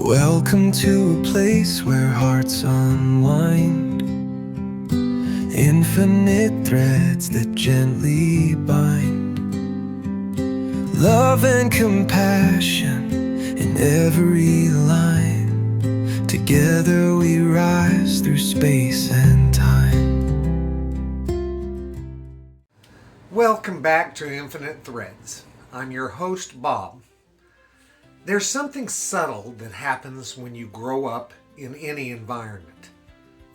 Welcome to a place where hearts unwind, infinite threads that gently bind, love and compassion in every line. Together we rise through space and time. Welcome back to Infinite Threads. I'm your host, Bob. There's something subtle that happens when you grow up in any environment.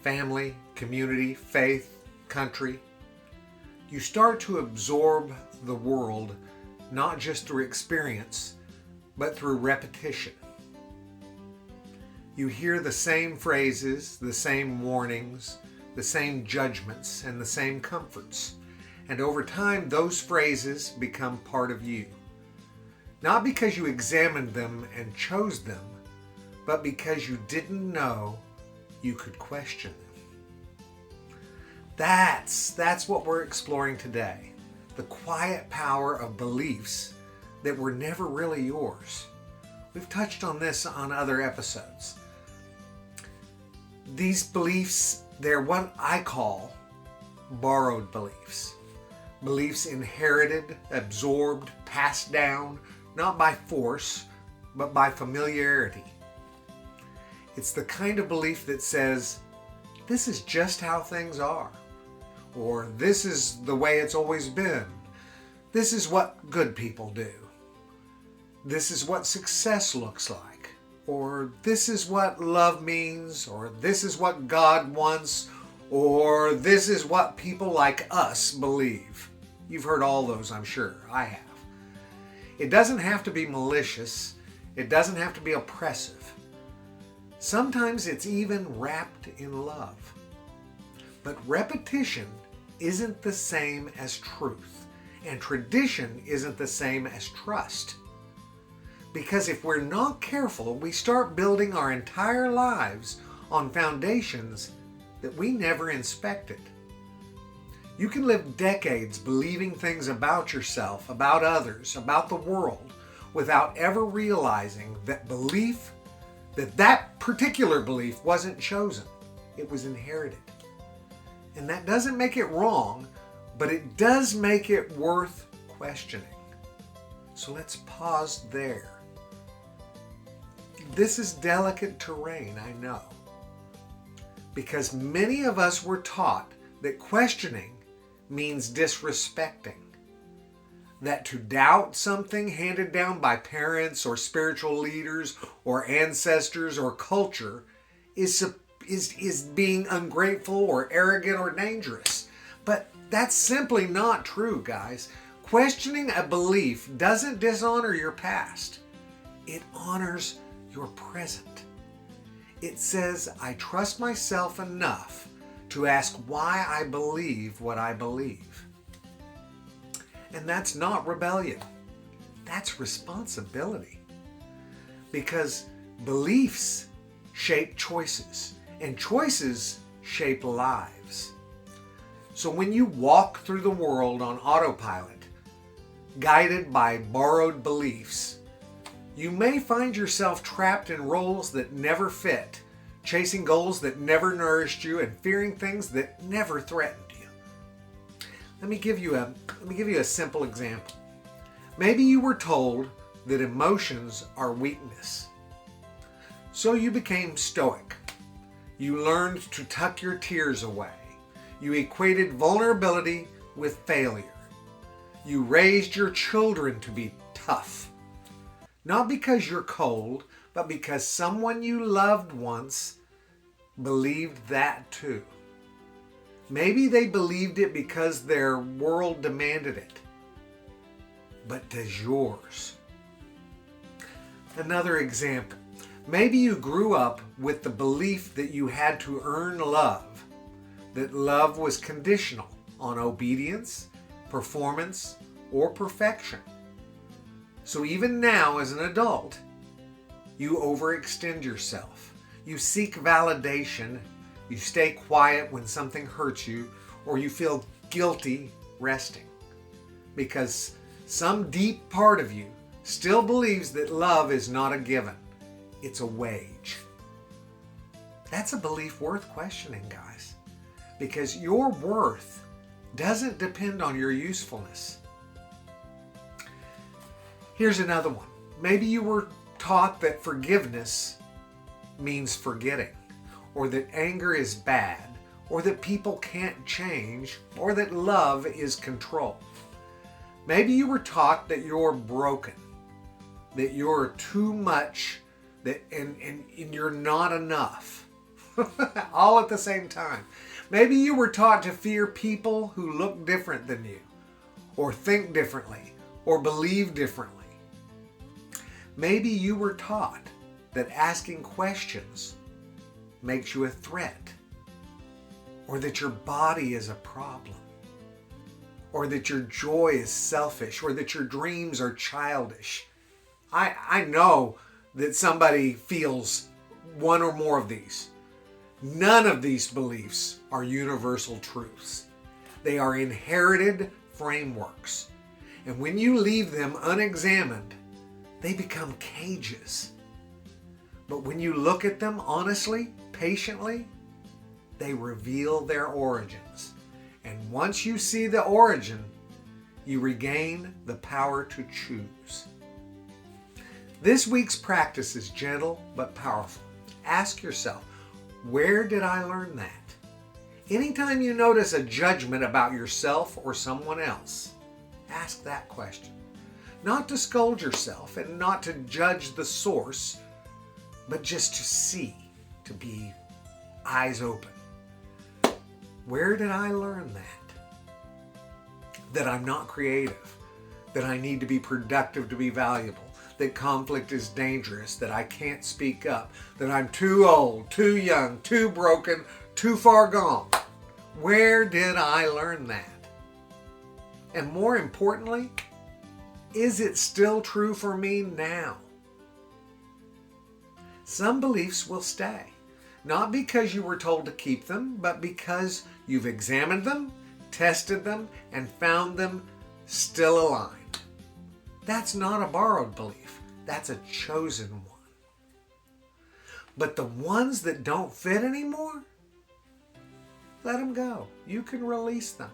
Family, community, faith, country. You start to absorb the world not just through experience, but through repetition. You hear the same phrases, the same warnings, the same judgments, and the same comforts. And over time, those phrases become part of you. Not because you examined them and chose them, but because you didn't know you could question them. That's what we're exploring today. The quiet power of beliefs that were never really yours. We've touched on this on other episodes. These beliefs, they're what I call borrowed beliefs. Beliefs inherited, absorbed, passed down, not by force, but by familiarity. It's the kind of belief that says, this is just how things are, or this is the way it's always been. This is what good people do. This is what success looks like, or this is what love means, or this is what God wants, or this is what people like us believe. You've heard all those, I'm sure. I have. It doesn't have to be malicious. It doesn't have to be oppressive. Sometimes it's even wrapped in love. But repetition isn't the same as truth, and tradition isn't the same as trust. Because if we're not careful, we start building our entire lives on foundations that we never inspected. You can live decades believing things about yourself, about others, about the world, without ever realizing that that particular belief wasn't chosen. It was inherited. And that doesn't make it wrong, but it does make it worth questioning. So let's pause there. This is delicate terrain, I know. Because many of us were taught that questioning means disrespecting. That to doubt something handed down by parents or spiritual leaders or ancestors or culture is being ungrateful or arrogant or dangerous. But that's simply not true, guys. Questioning a belief doesn't dishonor your past. It honors your present. It says, I trust myself enough to ask why I believe what I believe. And that's not rebellion. That's responsibility. Because beliefs shape choices, and choices shape lives. So when you walk through the world on autopilot, guided by borrowed beliefs, you may find yourself trapped in roles that never fit, chasing goals that never nourished you, and fearing things that never threatened you. Let me give you a simple example. Maybe you were told that emotions are weakness. So you became stoic. You learned to tuck your tears away. You equated vulnerability with failure. You raised your children to be tough. Not because you're cold, but because someone you loved once believed that too. Maybe they believed it because their world demanded it. But does yours? Another example. Maybe you grew up with the belief that you had to earn love, that love was conditional on obedience, performance, or perfection. So even now as an adult, you overextend yourself. You seek validation. You stay quiet when something hurts you, or you feel guilty resting. Because some deep part of you still believes that love is not a given. it's a wage. That's a belief worth questioning, guys, because your worth doesn't depend on your usefulness. Here's another one. Maybe you were taught that forgiveness means forgetting, or that anger is bad, or that people can't change, or that love is control. Maybe you were taught that you're broken, that you're too much, and you're not enough. All at the same time. Maybe you were taught to fear people who look different than you, or think differently, or believe differently. Maybe you were taught that asking questions makes you a threat, or that your body is a problem, or that your joy is selfish, or that your dreams are childish. I know that somebody feels one or more of these. None of these beliefs are universal truths. They are inherited frameworks. And when you leave them unexamined, they become cages. But when you look at them honestly, patiently, they reveal their origins. And once you see the origin, you regain the power to choose. This week's practice is gentle but powerful. Ask yourself, where did I learn that? Anytime you notice a judgment about yourself or someone else, ask that question. Not to scold yourself and not to judge the source, but just to see, to be eyes open. Where did I learn that? That I'm not creative, that I need to be productive to be valuable, that conflict is dangerous, that I can't speak up, that I'm too old, too young, too broken, too far gone. Where did I learn that? And more importantly, is it still true for me now? Some beliefs will stay, not because you were told to keep them, but because you've examined them, tested them, and found them still aligned. That's not a borrowed belief. That's a chosen one. But the ones that don't fit anymore, let them go. You can release them.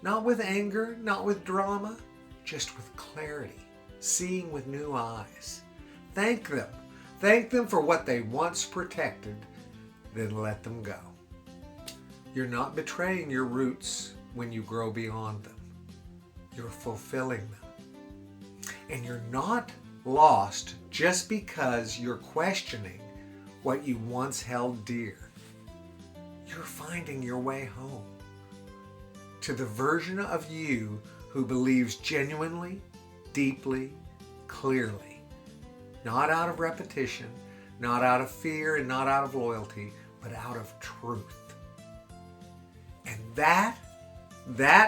Not with anger, not with drama, just with clarity, seeing with new eyes. Thank them. Thank them for what they once protected, then let them go. You're not betraying your roots when you grow beyond them. You're fulfilling them. And you're not lost just because you're questioning what you once held dear. You're finding your way home to the version of you who believes genuinely, deeply, clearly. Not out of repetition, not out of fear, and not out of loyalty, but out of truth. And that,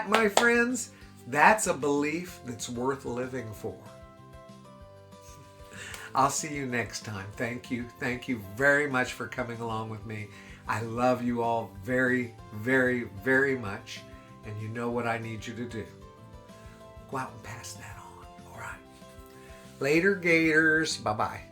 my friends, that's a belief that's worth living for. I'll see you next time. Thank you. Thank you very much for coming along with me. I love you all very, very, very much. And you know what I need you to do. Go out and pass that on. All right. Later, Gators. Bye-bye.